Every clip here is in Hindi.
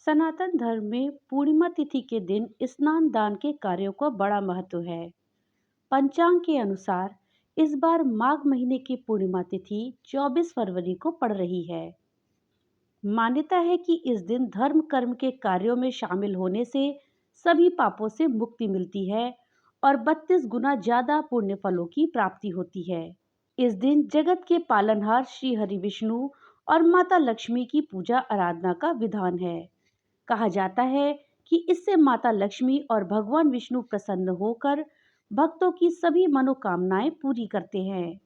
सनातन धर्म में पूर्णिमा तिथि के दिन स्नान दान के कार्यों को बड़ा महत्व है। पंचांग के अनुसार इस बार माघ महीने की पूर्णिमा तिथि 24 फरवरी को पड़ रही है। मान्यता है कि इस दिन धर्म कर्म के कार्यों में शामिल होने से सभी पापों से मुक्ति मिलती है और 32 गुना ज्यादा पुण्य फलों की प्राप्ति होती है। इस दिन जगत के पालनहार श्री हरि विष्णु और माता लक्ष्मी की पूजा आराधना का विधान है। कहा जाता है कि इससे माता लक्ष्मी और भगवान विष्णु प्रसन्न होकर भक्तों की सभी मनोकामनाएं पूरी करते हैं।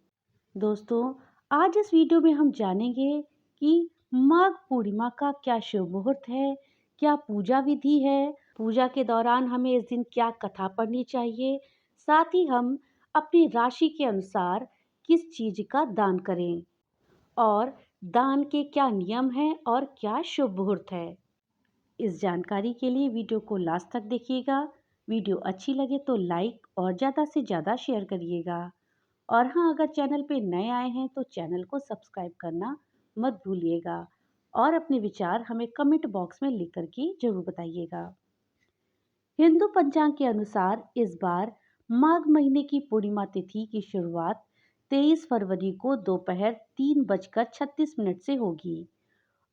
दोस्तों, आज इस वीडियो में हम जानेंगे कि माघ पूर्णिमा का क्या शुभ मुहूर्त है, क्या पूजा विधि है, पूजा के दौरान हमें इस दिन क्या कथा पढ़नी चाहिए, साथ ही हम अपनी राशि के अनुसार किस चीज का दान करें और दान के क्या नियम हैं और क्या शुभ मुहूर्त है। इस जानकारी के लिए वीडियो को लास्ट तक देखिएगा। वीडियो अच्छी लगे तो लाइक और ज़्यादा से ज़्यादा शेयर करिएगा। और हाँ, अगर चैनल पे नए आए हैं तो चैनल को सब्सक्राइब करना मत भूलिएगा और अपने विचार हमें कमेंट बॉक्स में लिख करके जरूर बताइएगा। हिंदू पंचांग के अनुसार इस बार माघ महीने की पूर्णिमा तिथि की शुरुआत 23 फरवरी को दोपहर 3:36 से होगी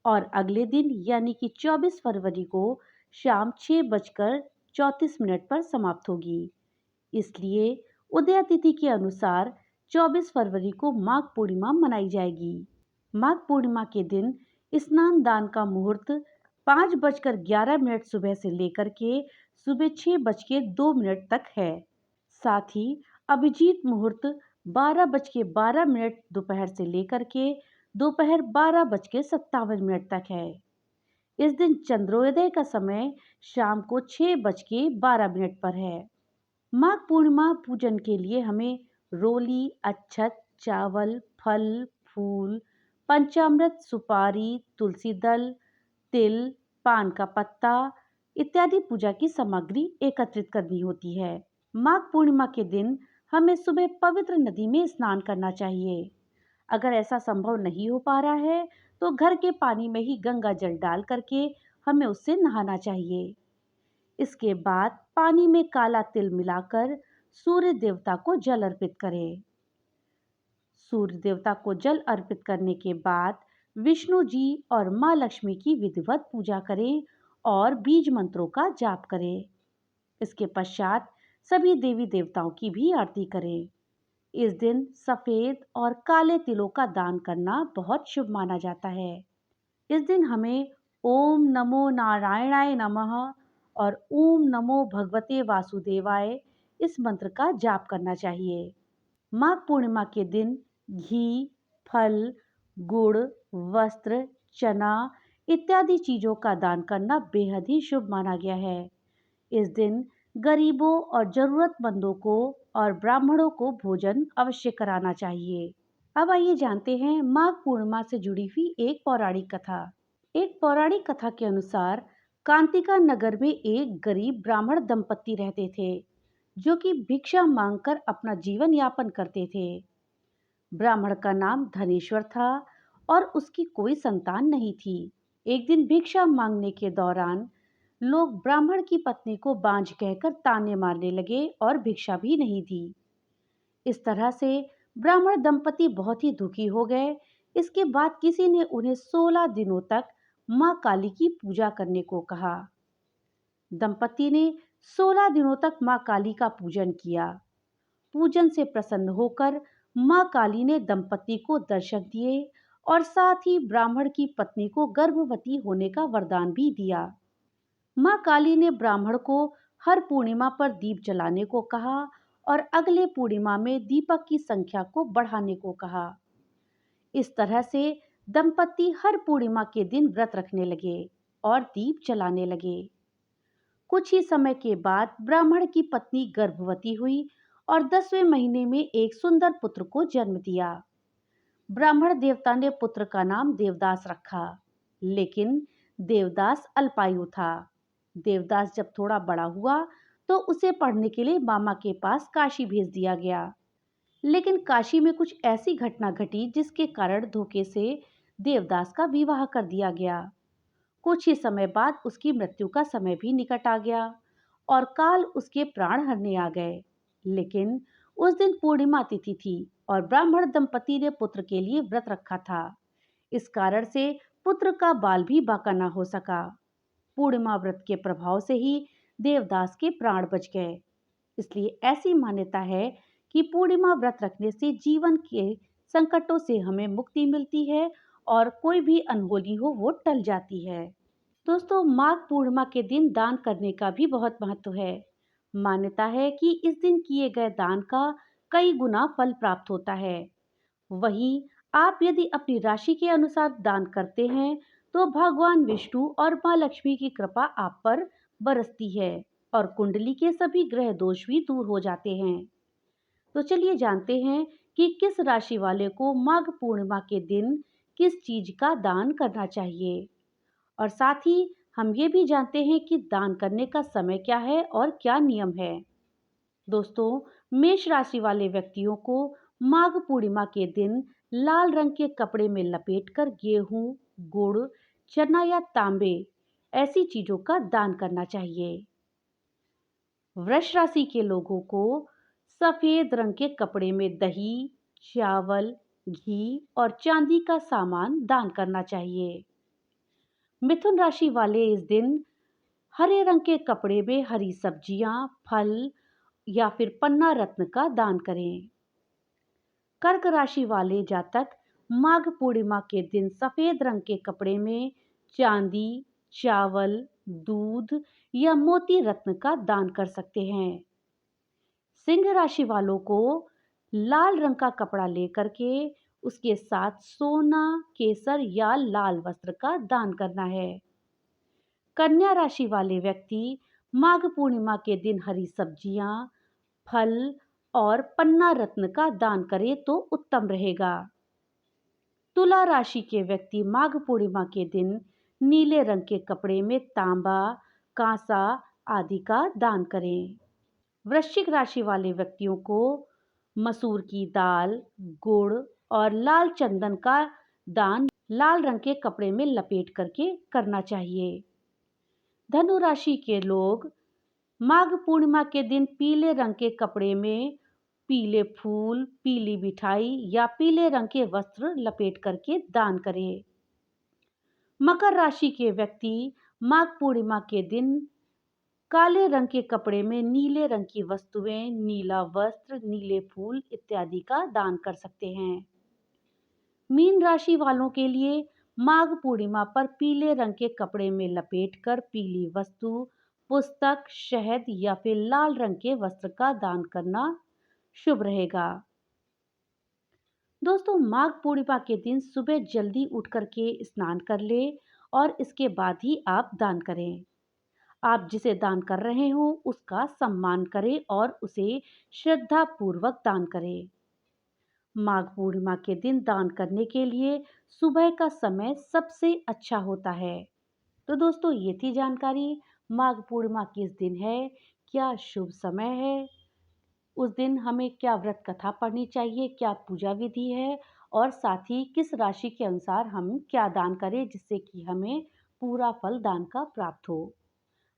और अगले दिन यानी कि 24 फरवरी को शाम 6:34 पर समाप्त होगी। इसलिए उदया तिथि के अनुसार 24 फरवरी को माघ पूर्णिमा मनाई जाएगी। माघ पूर्णिमा के दिन स्नान दान का मुहूर्त 5:11 सुबह से लेकर के सुबह 6:02 तक है। साथ ही अभिजीत मुहूर्त 12:12 दोपहर से लेकर के दोपहर 12:57 तक है। इस दिन चंद्रोदय का समय शाम को 6:12 पर है। माघ पूर्णिमा पूजन के लिए हमें रोली, अच्छत, चावल, फल, फूल, पंचामृत, सुपारी, तुलसी दल, तिल, पान का पत्ता इत्यादि पूजा की सामग्री एकत्रित करनी होती है। माघ पूर्णिमा के दिन हमें सुबह पवित्र नदी में स्नान करना चाहिए। अगर ऐसा संभव नहीं हो पा रहा है तो घर के पानी में ही गंगा जल डाल करके हमें उससे नहाना चाहिए। इसके बाद पानी में काला तिल मिलाकर सूर्य देवता को जल अर्पित करें। सूर्य देवता को जल अर्पित करने के बाद विष्णु जी और माँ लक्ष्मी की विधिवत पूजा करें और बीज मंत्रों का जाप करें। इसके पश्चात सभी देवी देवताओं की भी आरती करें। इस दिन सफेद और काले तिलों का दान करना बहुत शुभ माना जाता है। इस दिन हमें ओम नमो नारायणाय नमः और ओम नमो भगवते वासुदेवाय इस मंत्र का जाप करना चाहिए। माघ पूर्णिमा के दिन घी, फल, गुड़, वस्त्र, चना इत्यादि चीजों का दान करना बेहद ही शुभ माना गया है। इस दिन गरीबों और जरूरतमंदों को और ब्राह्मणों को भोजन अवश्य कराना चाहिए। अब आइए जानते हैं माघ पूर्णिमा से जुड़ी हुई एक पौराणिक कथा। एक पौराणिक कथा के अनुसार कांतिका नगर में एक गरीब ब्राह्मण दंपत्ति रहते थे जो कि भिक्षा मांगकर अपना जीवन यापन करते थे। ब्राह्मण का नाम धनेश्वर था और उसकी कोई संतान नहीं थी। एक दिन भिक्षा मांगने के दौरान लोग ब्राह्मण की पत्नी को बांझ कहकर ताने मारने लगे और भिक्षा भी नहीं दी। इस तरह से ब्राह्मण दंपति बहुत ही दुखी हो गए। इसके बाद किसी ने उन्हें 16 दिनों तक मां काली की पूजा करने को कहा। दंपति ने 16 दिनों तक मां काली का पूजन किया। पूजन से प्रसन्न होकर मां काली ने दंपति को दर्शन दिए और साथ ही ब्राह्मण की पत्नी को गर्भवती होने का वरदान भी दिया। मां काली ने ब्राह्मण को हर पूर्णिमा पर दीप जलाने को कहा और अगले पूर्णिमा में दीपक की संख्या को बढ़ाने को कहा। इस तरह से दंपति हर पूर्णिमा के दिन व्रत रखने लगे और दीप जलाने लगे। कुछ ही समय के बाद ब्राह्मण की पत्नी गर्भवती हुई और 10वें महीने में एक सुंदर पुत्र को जन्म दिया। ब्राह्मण देवता ने पुत्र का नाम देवदास रखा, लेकिन देवदास अल्पायु था। देवदास जब थोड़ा बड़ा हुआ तो उसे पढ़ने के लिए मामा के पास काशी भेज दिया गया। लेकिन काशी में कुछ ऐसी घटना घटी जिसके कारण धोखे से देवदास का विवाह कर दिया गया। कुछ ही समय बाद उसकी मृत्यु का समय भी निकट आ गया और काल उसके प्राण हरने आ गए। लेकिन उस दिन पूर्णिमा तिथि थी और ब्राह्मण दंपति ने पुत्र के लिए व्रत रखा था। इस कारण से पुत्र का बाल भी बांका न हो सका। पूर्णिमा व्रत के प्रभाव से ही देवदास के प्राण बच गए। इसलिए ऐसी मान्यता है कि पूर्णिमा व्रत रखने से जीवन के संकटों से हमें मुक्ति मिलती है और कोई भी अनहोनी हो वो टल जाती है। दोस्तों, माघ पूर्णिमा के दिन दान करने का भी बहुत महत्व है। मान्यता है कि इस दिन किए गए दान का कई गुना फल प्राप्त होता है। वहीं आप यदि अपनी राशि के अनुसार दान करते हैं तो भगवान विष्णु और माँ लक्ष्मी की कृपा आप पर बरसती है और कुंडली के सभी ग्रह दोष भी दूर हो जाते हैं। तो चलिए जानते हैं कि किस राशि वाले को माघ पूर्णिमा के दिन किस चीज का दान करना चाहिए, और साथ ही हम ये भी जानते हैं कि दान करने का समय क्या है और क्या नियम है। दोस्तों, मेष राशि वाले व्यक्तियों को माघ पूर्णिमा के दिन लाल रंग के कपड़े में लपेटकर गेहूं, गुड़, चना या तांबे ऐसी चीजों का दान करना चाहिए। वृष राशि के लोगों को सफेद रंग के कपड़े में दही, चावल, घी और चांदी का सामान दान करना चाहिए। मिथुन राशि वाले इस दिन हरे रंग के कपड़े में हरी सब्जियां, फल या फिर पन्ना रत्न का दान करें। कर्क राशि वाले जातक माघ पूर्णिमा के दिन सफेद रंग के कपड़े में चांदी, चावल, दूध या मोती रत्न का दान कर सकते हैं। सिंह राशि वालों को लाल रंग का कपड़ा लेकर के उसके साथ सोना, केसर या लाल वस्त्र का दान करना है। कन्या राशि वाले व्यक्ति माघ पूर्णिमा के दिन हरी सब्जियां, फल और पन्ना रत्न का दान करें तो उत्तम रहेगा। तुला राशि के व्यक्ति माघ पूर्णिमा के दिन नीले रंग के कपड़े में तांबा, कांसा आदि का दान करें। वृश्चिक राशि वाले व्यक्तियों को मसूर की दाल, गुड़ और लाल चंदन का दान लाल रंग के कपड़े में लपेट करके करना चाहिए। धनु राशि के लोग माघ पूर्णिमा के दिन पीले रंग के कपड़े में पीले फूल, पीली मिठाई या पीले रंग के वस्त्र लपेट करके दान करें। मकर राशि के व्यक्ति माघ पूर्णिमा के दिन काले रंग के कपड़े में नीले रंग की वस्तुएं, नीला वस्त्र, नीले फूल इत्यादि का दान कर सकते हैं। मीन राशि वालों के लिए माघ पूर्णिमा पर पीले रंग के कपड़े में लपेटकर पीली वस्तु, पुस्तक, शहद या फिर लाल रंग के वस्त्र का दान करना शुभ रहेगा। दोस्तों, माघ पूर्णिमा के दिन सुबह जल्दी उठ करके स्नान कर ले और इसके बाद ही आप दान करें। आप जिसे दान कर रहे हो उसका सम्मान करें और उसे श्रद्धा पूर्वक दान करें। माघ पूर्णिमा के दिन दान करने के लिए सुबह का समय सबसे अच्छा होता है। तो दोस्तों, ये थी जानकारी। माघ पूर्णिमा किस दिन है, क्या शुभ समय है, उस दिन हमें क्या व्रत कथा पढ़नी चाहिए, क्या पूजा विधि है और साथ ही किस राशि के अनुसार हम क्या दान करें जिससे कि हमें पूरा फल दान का प्राप्त हो।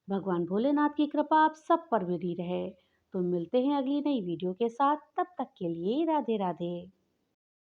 भगवान भोलेनाथ की कृपा आप सब पर बनी रहे। तो मिलते हैं अगली नई वीडियो के साथ। तब तक के लिए राधे राधे।